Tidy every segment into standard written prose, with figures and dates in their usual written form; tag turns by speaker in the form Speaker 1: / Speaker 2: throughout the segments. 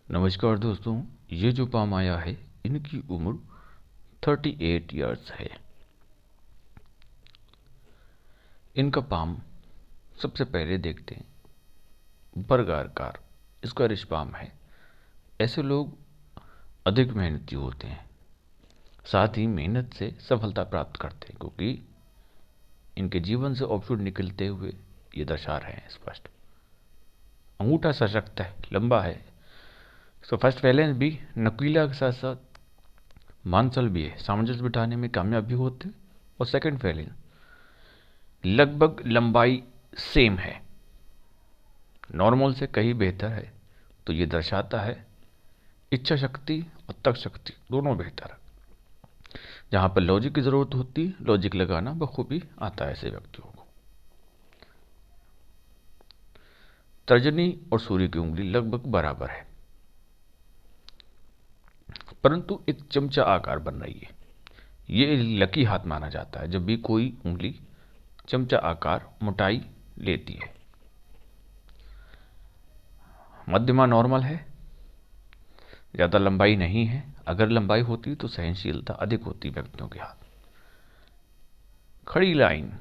Speaker 1: नमस्कार दोस्तों, ये जो पाम आया है इनकी उम्र 38 इयर्स है। इनका पाम सबसे पहले देखते हैं बर्गाकार। इसका रिच पाम है। ऐसे लोग अधिक मेहनती होते हैं, साथ ही मेहनत से सफलता प्राप्त करते हैं, क्योंकि इनके जीवन से ऑप्शन निकलते हुए ये दर्शा रहे हैं स्पष्ट। अंगूठा सशक्त है, लंबा है। इसका फर्स्ट बैलेंस भी नुकीला के साथ साथ मांसल भी है। सामंजस्य बिठाने में कामयाब भी होते हैं। और सेकंड बैलेंस लगभग लंबाई सेम है, नॉर्मल से कहीं बेहतर है। तो ये दर्शाता है इच्छा शक्ति और तर्क शक्ति दोनों बेहतर है। जहां पर लॉजिक की जरूरत होती है, लॉजिक लगाना बखूबी आता है ऐसे व्यक्तियों को। तर्जनी और सूर्य की उंगली लगभग बराबर है, परंतु एक चमचा आकार बन रही है। ये लकी हाथ माना जाता है जब भी कोई उंगली चमचा आकार मोटाई लेती है। मध्यमा नॉर्मल है, ज़्यादा लंबाई नहीं है। अगर लंबाई होती तो सहनशीलता अधिक होती व्यक्तियों के हाथ। खड़ी लाइन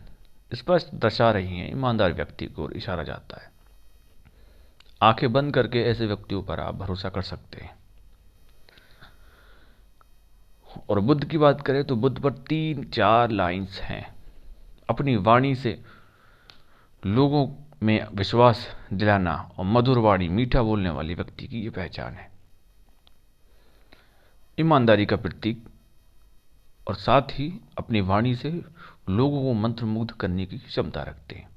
Speaker 1: स्पष्ट दर्शा रही है ईमानदार व्यक्ति को इशारा जाता है। आंखें बंद करके ऐसे व्यक्तियों पर आप भरोसा कर सकते हैं। और बुद्ध की बात करें तो बुद्ध पर 3-4 लाइंस हैं। अपनी वाणी से लोगों में विश्वास दिलाना और मधुर वाणी, मीठा बोलने वाले व्यक्ति की ये पहचान है। ईमानदारी का प्रतीक, और साथ ही अपनी वाणी से लोगों को मंत्रमुग्ध करने की क्षमता रखते हैं।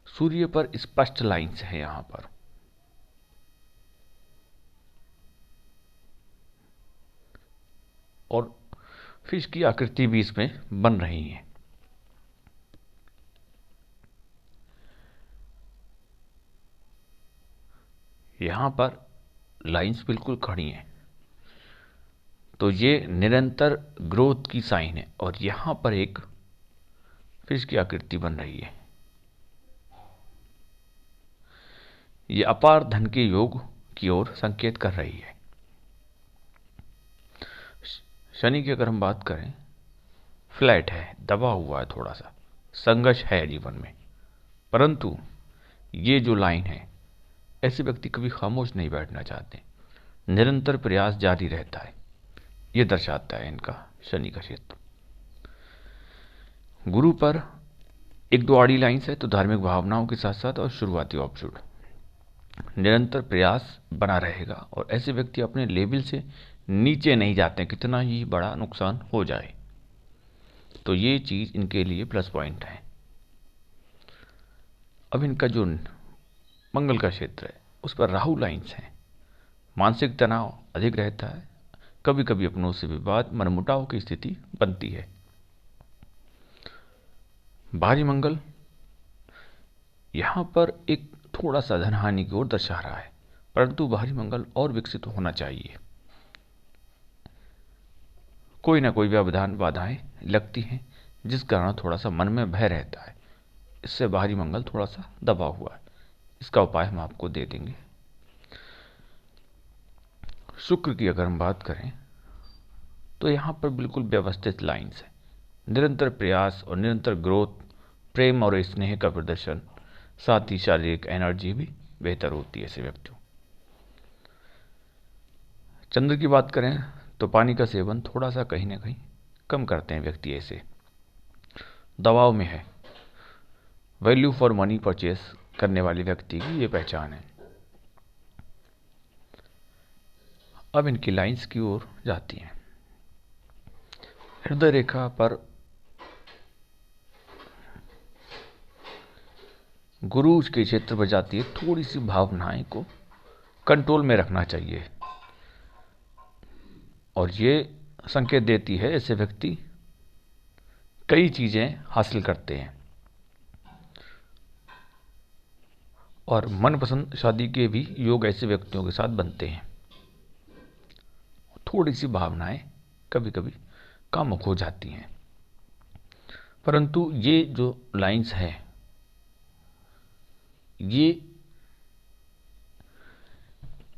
Speaker 1: सूर्य पर स्पष्ट लाइंस है यहां पर। और फिश की आकृति भी इसमें बन रही है। यहां पर लाइंस बिल्कुल खड़ी हैं, तो ये निरंतर ग्रोथ की साइन है। और यहां पर एक फिश की आकृति बन रही है। ये अपार धन के योग की ओर संकेत कर रही है। शनि की अगर हम बात करें, फ्लैट है, दबा हुआ है, थोड़ा सा संघर्ष है जीवन में। परंतु ये जो लाइन है, ऐसे व्यक्ति कभी खामोश नहीं बैठना चाहते, निरंतर प्रयास जारी रहता है। ये दर्शाता है इनका शनि का क्षेत्र। गुरु पर 1-2 आड़ी लाइन्स है, तो धार्मिक भावनाओं के साथ साथ और शुरुआती ऑप्शन निरंतर प्रयास बना रहेगा। और ऐसे व्यक्ति अपने लेवल से नीचे नहीं जाते, कितना ही बड़ा नुकसान हो जाए। तो ये चीज इनके लिए प्लस पॉइंट है। अब इनका जो मंगल का क्षेत्र है, उस पर राहु लाइन्स हैं। मानसिक तनाव अधिक रहता है, कभी कभी अपनों से विवाद, मनमुटाव की स्थिति बनती है। भारी मंगल यहां पर एक थोड़ा सा धनहानि की ओर दर्शा रहा है, परंतु भारी मंगल और विकसित होना चाहिए। कोई ना कोई व्यवधान, बाधाएं लगती हैं, जिस कारण थोड़ा सा मन में भय रहता है। इससे भारी मंगल थोड़ा सा दबा हुआ है। इसका उपाय हम आपको दे देंगे। शुक्र की अगर हम बात करें तो यहां पर बिल्कुल व्यवस्थित लाइंस है। निरंतर प्रयास और निरंतर ग्रोथ, प्रेम और स्नेह का प्रदर्शन, साथ ही शारीरिक एनर्जी भी बेहतर होती है ऐसे व्यक्तियों। चंद्र की बात करें तो पानी का सेवन थोड़ा सा कहीं ना कहीं कम करते हैं व्यक्ति। ऐसे दबाव में है, वैल्यू फॉर मनी परचेस करने वाले व्यक्ति की ये पहचान है। अब इनकी लाइंस की ओर जाती हैं। हृदय रेखा पर गुरु के क्षेत्र पर जाती है। थोड़ी सी भावनाएं को कंट्रोल में रखना चाहिए, और ये संकेत देती है ऐसे व्यक्ति कई चीजें हासिल करते हैं। और मनपसंद शादी के भी योग ऐसे व्यक्तियों के साथ बनते हैं। थोड़ी सी भावनाएं कभी कभी कामुक हो जाती हैं, परंतु ये जो लाइंस हैं, ये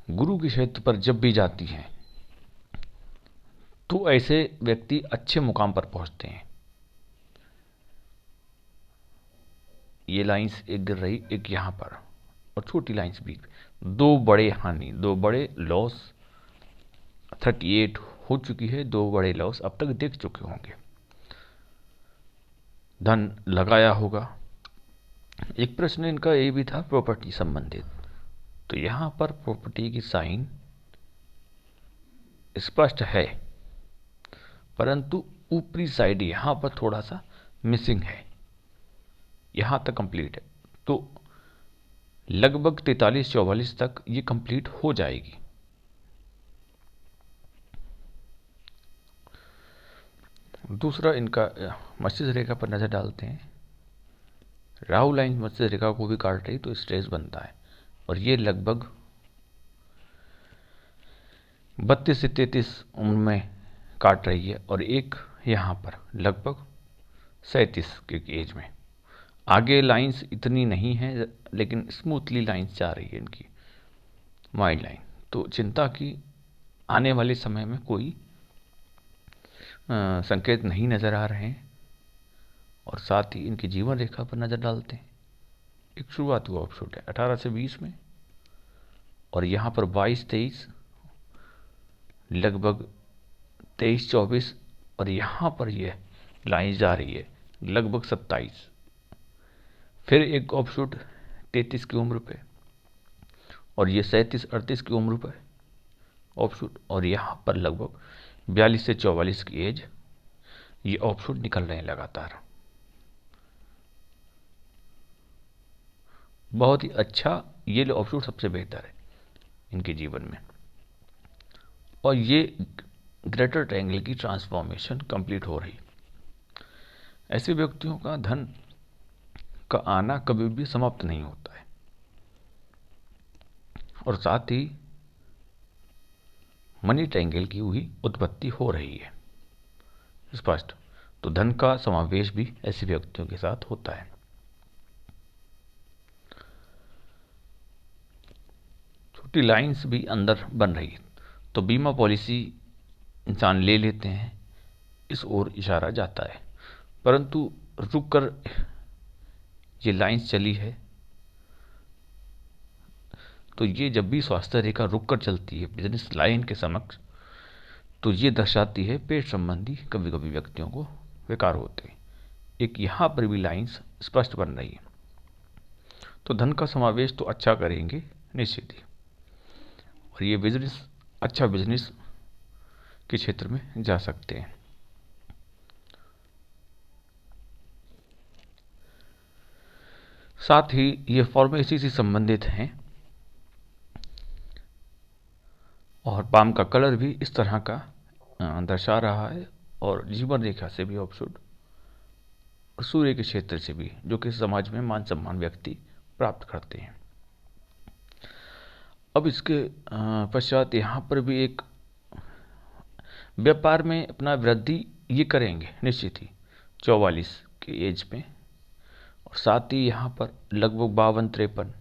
Speaker 1: गुरु के क्षेत्र पर जब भी जाती हैं तो ऐसे व्यक्ति अच्छे मुकाम पर पहुंचते हैं। ये लाइंस एक गिर रही, एक यहाँ पर, और छोटी लाइंस भी। दो बड़े हानि, दो बड़े लॉस 38 हो चुकी है। दो बड़े लॉस अब तक देख चुके होंगे। धन लगाया होगा। एक प्रश्न इनका ये भी था प्रॉपर्टी संबंधित, तो यहां पर प्रॉपर्टी की साइन स्पष्ट है, परंतु ऊपरी साइड यहां पर थोड़ा सा मिसिंग है। यहां तक कंप्लीट है, तो लगभग 43-44 तक ये कंप्लीट हो जाएगी। दूसरा इनका मस्तिष्क रेखा पर नजर डालते हैं। राहु लाइन मस्तिष्क रेखा को भी काट रही तो स्ट्रेस बनता है, और ये लगभग 32 से 33 उम्र में काट रही है, और एक यहाँ पर लगभग 37 के एज में। आगे लाइंस इतनी नहीं है, लेकिन स्मूथली लाइंस जा रही है इनकी, माइल्ड लाइन। तो चिंता की आने वाले समय में कोई संकेत नहीं नजर आ रहे हैं। और साथ ही इनकी जीवन रेखा पर नजर डालते हैं। एक शुरुआती ऑफशूट है 18 से 20 में, और यहाँ पर 22-23, लगभग 23-24, और यहाँ पर यह लाइन जा रही है लगभग 27। फिर एक ऑफशूट 33 की उम्र पे, और ये 37-38 की उम्र पर ऑफशूट, और यहाँ पर लगभग 42 से 44 की एज। ये ऑफशूट निकल रहे हैं लगातार। बहुत ही अच्छा ये ऑफशूट सबसे बेहतर है इनके जीवन में। और ये ग्रेटर ट्रायंगल की ट्रांसफॉर्मेशन कंप्लीट हो रही। ऐसे व्यक्तियों का धन का आना कभी भी समाप्त नहीं होता है, और साथ ही मनी ट्रायंगल की हुई उत्पत्ति हो रही है स्पष्ट। तो धन का समावेश भी ऐसे व्यक्तियों के साथ होता है। छोटी लाइंस भी अंदर बन रही है, तो बीमा पॉलिसी इंसान ले लेते हैं, इस ओर इशारा जाता है। परंतु रुककर ये लाइंस चली है, तो ये जब भी स्वास्थ्य रेखा रुककर चलती है बिजनेस लाइन के समक्ष, तो ये दर्शाती है पेट संबंधी कभी कभी व्यक्तियों को विकार होते हैं। एक यहाँ पर भी लाइंस स्पष्ट बन रही है, तो धन का समावेश तो अच्छा करेंगे निश्चित ही, और ये बिजनेस अच्छा बिजनेस के क्षेत्र में जा सकते हैं। साथ ही ये फार्मेसी से संबंधित हैं, और पाम का कलर भी इस तरह का दर्शा रहा है, और जीवन रेखा से भी ऑफशूट, और सूर्य के क्षेत्र से भी, जो कि समाज में मान सम्मान व्यक्ति प्राप्त करते हैं। अब इसके पश्चात यहाँ पर भी एक व्यापार में अपना वृद्धि ये करेंगे निश्चित ही 44 के एज में, और साथ ही यहाँ पर लगभग 52-53,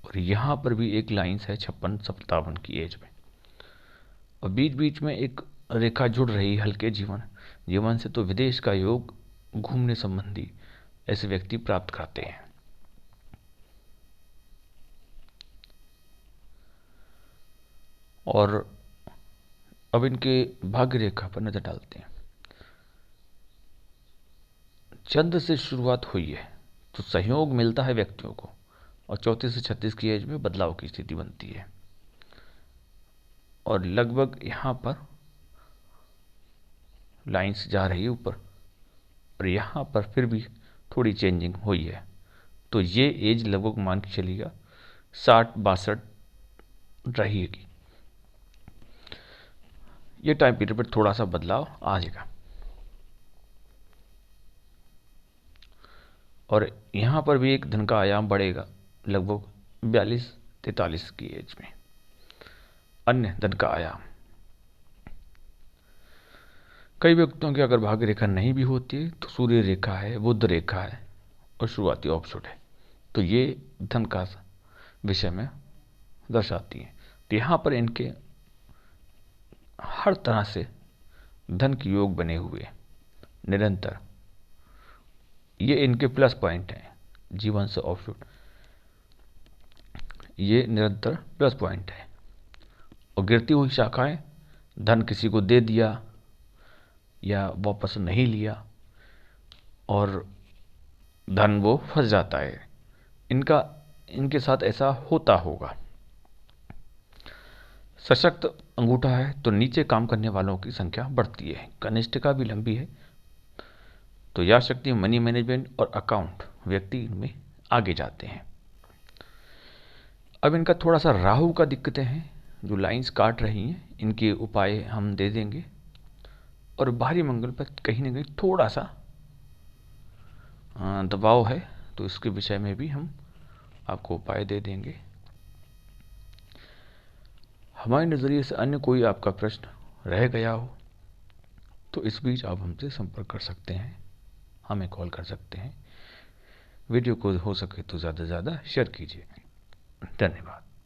Speaker 1: और यहाँ पर भी एक लाइंस है 56-57 की एज में। और बीच बीच में एक रेखा जुड़ रही हल्के जीवन से, तो विदेश का योग, घूमने संबंधी ऐसे व्यक्ति प्राप्त करते हैं। और अब इनके भाग्य रेखा पर नजर डालते हैं। चंद्र से शुरुआत हुई है तो सहयोग मिलता है व्यक्तियों को, और 34 से 36 की एज में बदलाव की स्थिति बनती है, और लगभग यहाँ पर लाइंस जा रही है ऊपर, और यहाँ पर फिर भी थोड़ी चेंजिंग हुई है। तो ये एज लगभग मान के चलिएगा 60-62 रहेगी। ये टाइम पीरियड पर थोड़ा सा बदलाव आ जाएगा। और यहाँ पर भी एक धन का आयाम बढ़ेगा लगभग 42-43 की एज में। अन्य धन का आयाम, कई व्यक्तियों की अगर भाग्य रेखा नहीं भी होती है तो सूर्य रेखा है, बुध रेखा है, और शुरुआती ऑफशूट है, तो ये धन का विषय में दर्शाती है। तो यहाँ पर इनके हर तरह से धन के योग बने हुए निरंतर, ये इनके प्लस पॉइंट हैं। जीवन से ऑफशूट ये निरंतर प्लस पॉइंट है। और गिरती हुई शाखाएं, धन किसी को दे दिया या वापस नहीं लिया और धन वो फंस जाता है, इनके साथ ऐसा होता होगा। सशक्त अंगूठा है तो नीचे काम करने वालों की संख्या बढ़ती है। कनिष्ठिका भी लंबी है तो याद शक्ति, मनी मैनेजमेंट और अकाउंट व्यक्ति इनमें आगे जाते हैं। अब इनका थोड़ा सा राहु का दिक्कतें हैं, जो लाइंस काट रही हैं, इनके उपाय हम दे देंगे। और भारी मंगल पर कहीं ना कहीं थोड़ा सा दबाव है, तो इसके विषय में भी हम आपको उपाय दे देंगे। हमारे नज़रिए से अन्य कोई आपका प्रश्न रह गया हो तो इस बीच आप हमसे संपर्क कर सकते हैं, हमें कॉल कर सकते हैं। वीडियो को हो सके तो ज़्यादा से ज़्यादा शेयर कीजिए। धन्यवाद।